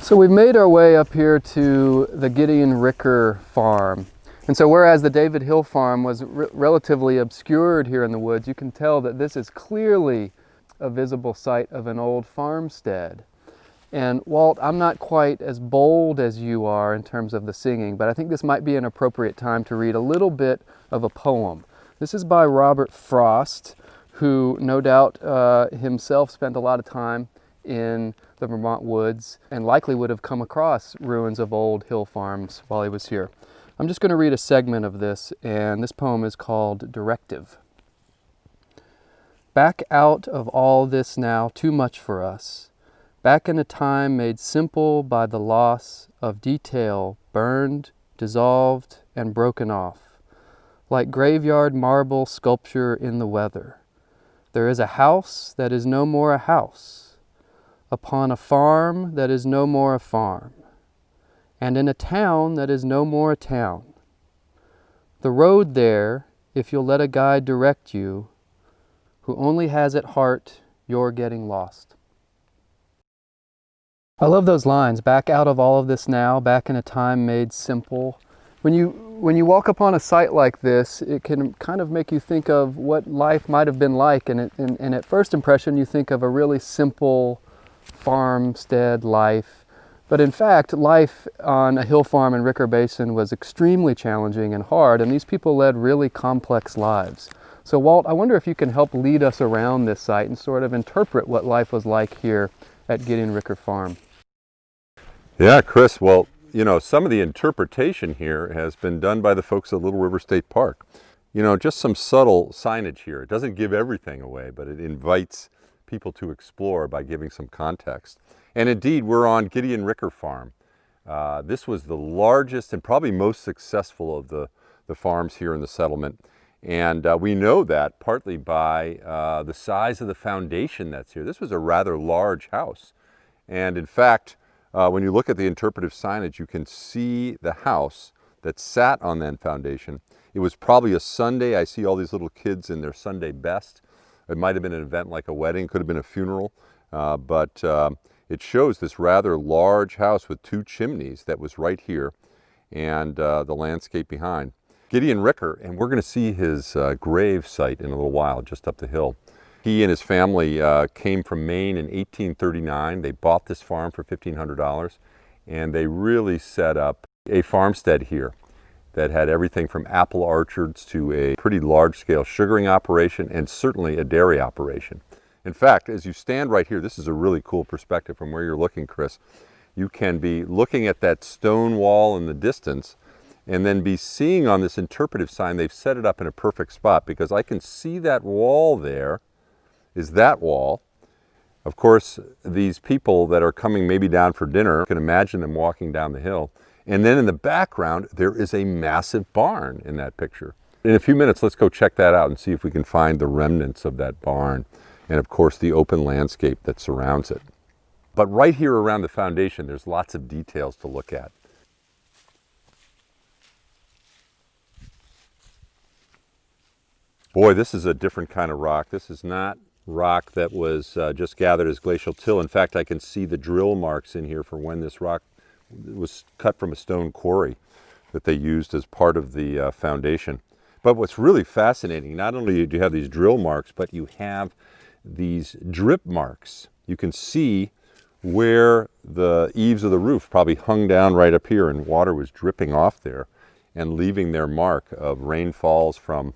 So we've made our way up here to the Gideon Ricker farm. And so whereas the David Hill farm was relatively obscured here in the woods, you can tell that this is clearly a visible site of an old farmstead. And Walt, I'm not quite as bold as you are in terms of the singing, but I think this might be an appropriate time to read a little bit of a poem. This is by Robert Frost, who no doubt himself spent a lot of time in the Vermont woods and likely would have come across ruins of old hill farms while he was here. I'm just going to read a segment of this, and this poem is called Directive. Back out of all this now, too much for us. Back in a time made simple by the loss of detail, burned, dissolved, and broken off. Like graveyard marble sculpture in the weather. There is a house that is no more a house. Upon a farm that is no more a farm, and in a town that is no more a town. The road there, if you'll let a guide direct you, who only has at heart your getting lost. I love those lines, back out of all of this now, back in a time made simple. When you walk upon a site like this, it can kind of make you think of what life might have been like, and at first impression you think of a really simple farmstead life, but in fact life on a hill farm in Ricker Basin was extremely challenging and hard, and these people led really complex lives. So Walt, I wonder if you can help lead us around this site and sort of interpret what life was like here at Gideon Ricker Farm. Yeah, Chris, well, you know, some of the interpretation here has been done by the folks at Little River State Park. You know, just some subtle signage here. It doesn't give everything away, but it invites people to explore by giving some context. And indeed, we're on Gideon Ricker Farm. This was the largest and probably most successful of the farms here in the settlement. And we know that partly by the size of the foundation that's here. This was a rather large house. And in fact, when you look at the interpretive signage, you can see the house that sat on that foundation. It was probably a Sunday. I see all these little kids in their Sunday best. It might have been an event like a wedding, could have been a funeral, but it shows this rather large house with two chimneys that was right here, and the landscape behind. Gideon Ricker, and we're going to see his grave site in a little while, just up the hill. He and his family came from Maine in 1839. They bought this farm for $1,500, and they really set up a farmstead here that had everything from apple orchards to a pretty large-scale sugaring operation and certainly a dairy operation. In fact, as you stand right here, this is a really cool perspective from where you're looking, Chris. You can be looking at that stone wall in the distance and then be seeing on this interpretive sign, they've set it up in a perfect spot because I can see that wall there is that wall. Of course, these people that are coming maybe down for dinner, you can imagine them walking down the hill. And then in the background, there is a massive barn in that picture. In a few minutes, let's go check that out and see if we can find the remnants of that barn. And of course, the open landscape that surrounds it. But right here around the foundation, there's lots of details to look at. Boy, this is a different kind of rock. This is not rock that was just gathered as glacial till. In fact, I can see the drill marks in here for when this rock was cut from a stone quarry that they used as part of the foundation. But what's really fascinating, not only do you have these drill marks, but you have these drip marks. You can see where the eaves of the roof probably hung down right up here and water was dripping off there and leaving their mark of rainfalls from,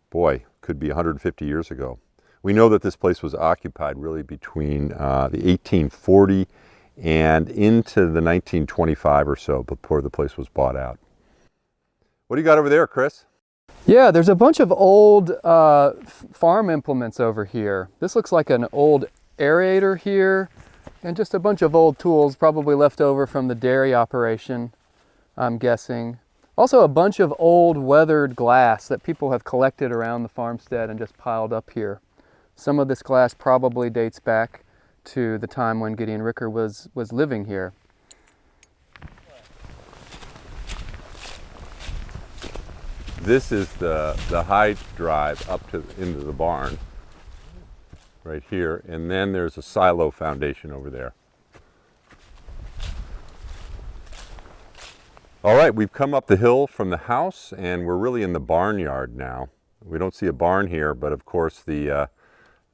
boy, could be 150 years ago. We know that this place was occupied really between the 1840 and into the 1925 or so before the place was bought out. What do you got over there, Chris? Yeah, there's a bunch of old farm implements over here. This looks like an old aerator here and just a bunch of old tools probably left over from the dairy operation, I'm guessing. Also a bunch of old weathered glass that people have collected around the farmstead and just piled up here. Some of this glass probably dates back to the time when Gideon Ricker was living here. This is the high drive up to into the barn right here, and then there's a silo foundation over there. All right, we've come up the hill from the house and we're really in the barnyard now. We don't see a barn here, but of course the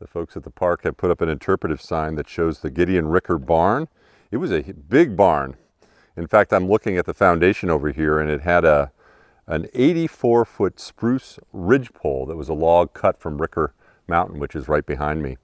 folks at the park have put up an interpretive sign that shows the Gideon Ricker barn. It was a big barn. In fact, I'm looking at the foundation over here and it had an 84-foot spruce ridgepole that was a log cut from Ricker Mountain, which is right behind me.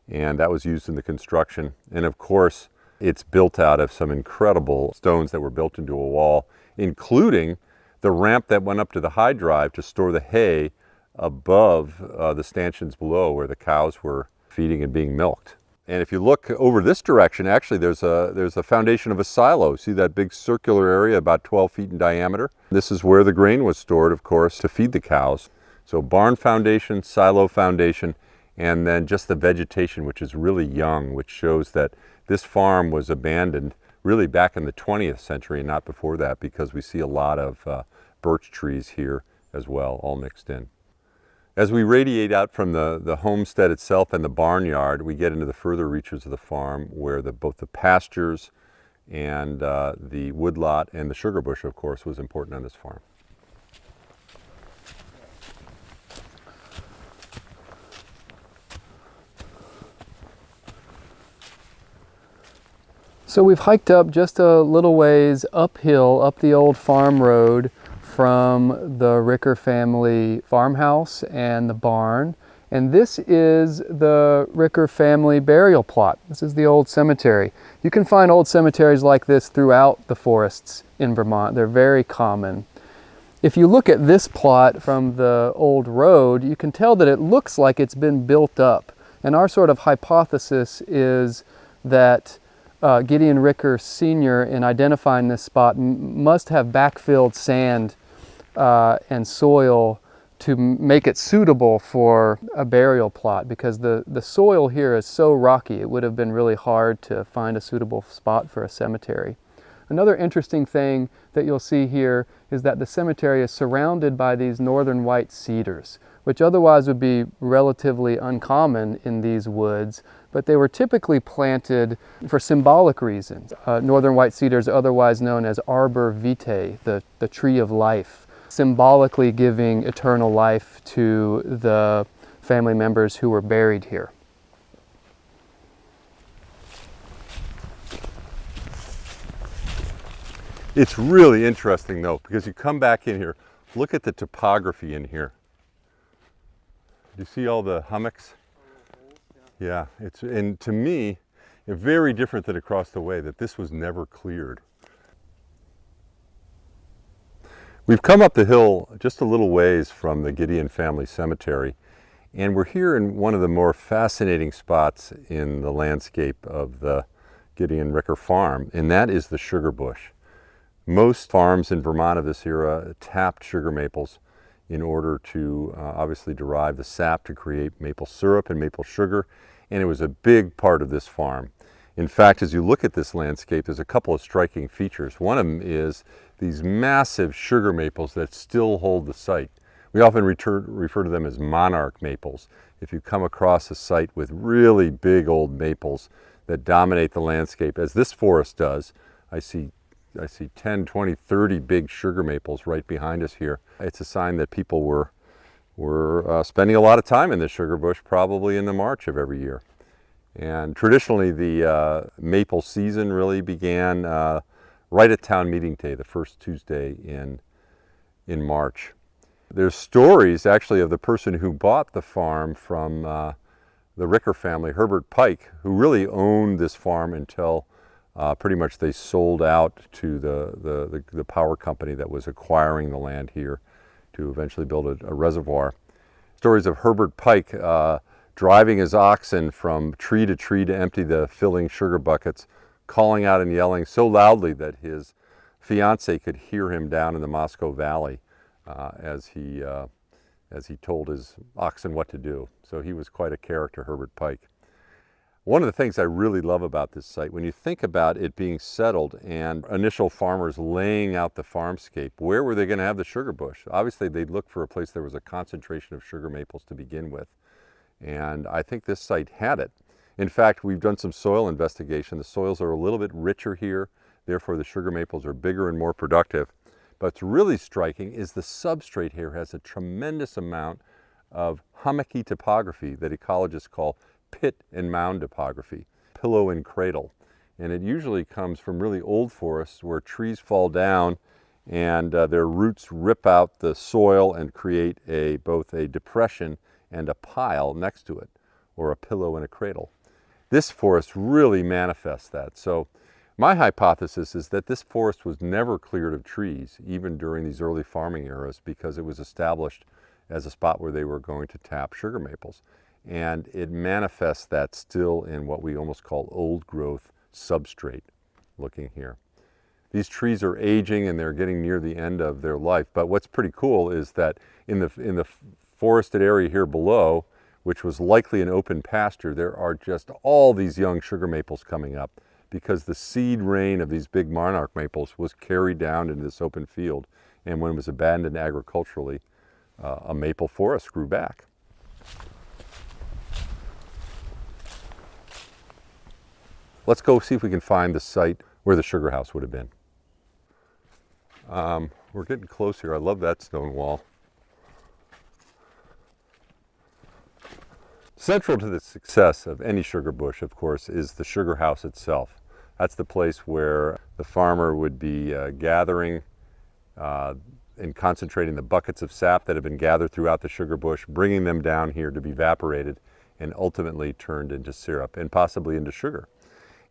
And that was used in the construction. And of course, it's built out of some incredible stones that were built into a wall, including the ramp that went up to the high drive to store the hay above the stanchions below where the cows were feeding and being milked. And if you look over this direction, actually there's a foundation of a silo. See that big circular area about 12 feet in diameter? This is where the grain was stored, of course, to feed the cows. So barn foundation, silo foundation, and then just the vegetation, which is really young, which shows that this farm was abandoned really back in the 20th century and not before that, because we see a lot of birch trees here as well, all mixed in. As we radiate out from the homestead itself and the barnyard, we get into the further reaches of the farm where both the pastures and the woodlot and the sugar bush, of course, was important on this farm. So we've hiked up just a little ways uphill, up the old farm road from the Ricker family farmhouse and the barn. And this is the Ricker family burial plot. This is the old cemetery. You can find old cemeteries like this throughout the forests in Vermont. They're very common. If you look at this plot from the old road, you can tell that it looks like it's been built up. And our sort of hypothesis is that Gideon Ricker Sr., in identifying this spot, must have backfilled sand and soil to make it suitable for a burial plot, because the soil here is so rocky it would have been really hard to find a suitable spot for a cemetery. Another interesting thing that you'll see here is that the cemetery is surrounded by these northern white cedars, which otherwise would be relatively uncommon in these woods, but they were typically planted for symbolic reasons. Northern white cedars, otherwise known as arbor vitae, the tree of life, symbolically giving eternal life to the family members who were buried here. It's really interesting though, because you come back in here, look at the topography in here. Do you see all the hummocks? Yeah, and to me, it's very different than across the way, that this was never cleared. We've come up the hill just a little ways from the Gideon family cemetery, and we're here in one of the more fascinating spots in the landscape of the Gideon Ricker farm, and that is the sugar bush. Most farms in Vermont of this era tapped sugar maples in order to obviously derive the sap to create maple syrup and maple sugar, and it was a big part of this farm. In fact, as you look at this landscape, there's a couple of striking features. One of them is these massive sugar maples that still hold the site. We often refer to them as monarch maples. If you come across a site with really big old maples that dominate the landscape, as this forest does, I see 10, 20, 30 big sugar maples right behind us here. It's a sign that people were spending a lot of time in the sugar bush, probably in the March of every year. And traditionally, the maple season really began right at town meeting day, the first Tuesday in March. There's stories actually of the person who bought the farm from the Ricker family, Herbert Pike, who really owned this farm until pretty much they sold out to the power company that was acquiring the land here to eventually build a reservoir. Stories of Herbert Pike driving his oxen from tree to empty the filling sugar buckets, calling out and yelling so loudly that his fiancée could hear him down in the Moscow Valley as he told his oxen what to do. So he was quite a character, Herbert Pike. One of the things I really love about this site, when you think about it being settled and initial farmers laying out the farmscape, where were they going to have the sugar bush? Obviously, they'd look for a place there was a concentration of sugar maples to begin with. And I think this site had it. In fact, we've done some soil investigation. The soils are a little bit richer here. Therefore, the sugar maples are bigger and more productive. What's really striking is the substrate here has a tremendous amount of hummocky topography that ecologists call pit and mound topography, pillow and cradle. And it usually comes from really old forests where trees fall down and their roots rip out the soil and create both a depression and a pile next to it, or a pillow and a cradle. This forest really manifests that. So my hypothesis is that this forest was never cleared of trees, even during these early farming eras, because it was established as a spot where they were going to tap sugar maples. And it manifests that still in what we almost call old growth substrate, looking here. These trees are aging and they're getting near the end of their life. But what's pretty cool is that in the forested area here below, which was likely an open pasture, there are just all these young sugar maples coming up because the seed rain of these big monarch maples was carried down into this open field. And when it was abandoned agriculturally, a maple forest grew back. Let's go see if we can find the site where the sugar house would have been. We're getting close here. I love that stone wall. Central to the success of any sugar bush, of course, is the sugar house itself. That's the place where the farmer would be gathering and concentrating the buckets of sap that have been gathered throughout the sugar bush, bringing them down here to be evaporated and ultimately turned into syrup and possibly into sugar.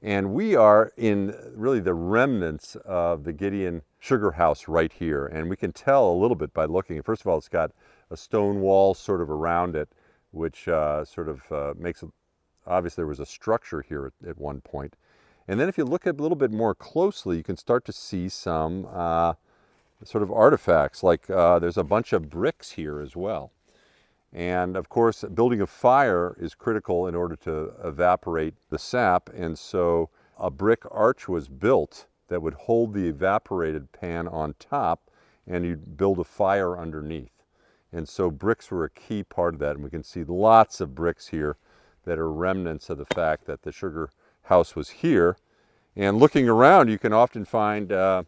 And we are in really the remnants of the Gideon sugar house right here. And we can tell a little bit by looking. First of all, it's got a stone wall sort of around it, which makes it, obviously there was a structure here at one point. And then if you look at a little bit more closely, you can start to see some sort of artifacts, like there's a bunch of bricks here as well. And of course, building a fire is critical in order to evaporate the sap. And so a brick arch was built that would hold the evaporated pan on top, and you'd build a fire underneath. And so bricks were a key part of that. And we can see lots of bricks here that are remnants of the fact that the sugar house was here. And looking around, you can often find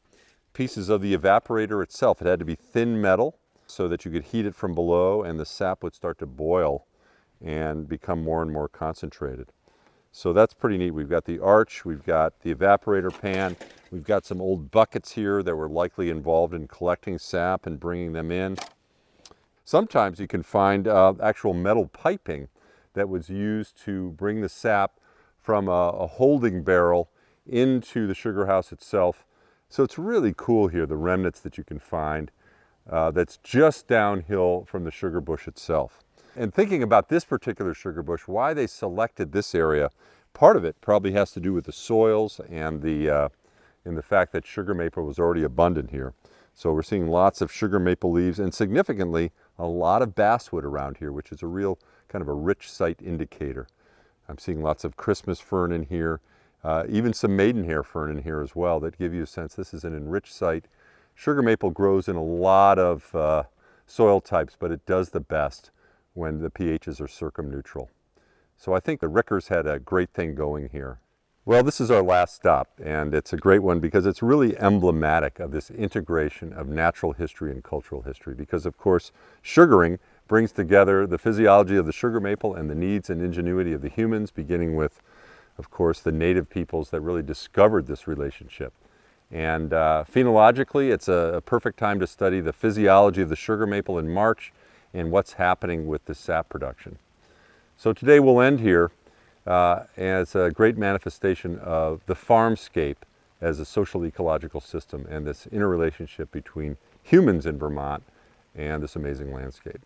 pieces of the evaporator itself. It had to be thin metal so that you could heat it from below and the sap would start to boil and become more and more concentrated. So that's pretty neat. We've got the arch, we've got the evaporator pan, we've got some old buckets here that were likely involved in collecting sap and bringing them in. Sometimes you can find actual metal piping that was used to bring the sap from a holding barrel into the sugar house itself. So it's really cool here, the remnants that you can find that's just downhill from the sugar bush itself. And thinking about this particular sugar bush, why they selected this area, part of it probably has to do with the soils and the fact that sugar maple was already abundant here. So we're seeing lots of sugar maple leaves and significantly a lot of basswood around here, which is a real kind of a rich site indicator. I'm seeing lots of Christmas fern in here, even some maidenhair fern in here as well that give you a sense this is an enriched site. Sugar maple grows in a lot of soil types, but it does the best when the pHs are circumneutral. So I think the Rickers had a great thing going here. Well, this is our last stop, and it's a great one because it's really emblematic of this integration of natural history and cultural history, because of course sugaring brings together the physiology of the sugar maple and the needs and ingenuity of the humans, beginning with, of course, the native peoples that really discovered this relationship. And phenologically, it's a perfect time to study the physiology of the sugar maple in March and what's happening with the sap production. So today we'll end here as a great manifestation of the farmscape as a social ecological system and this interrelationship between humans in Vermont and this amazing landscape.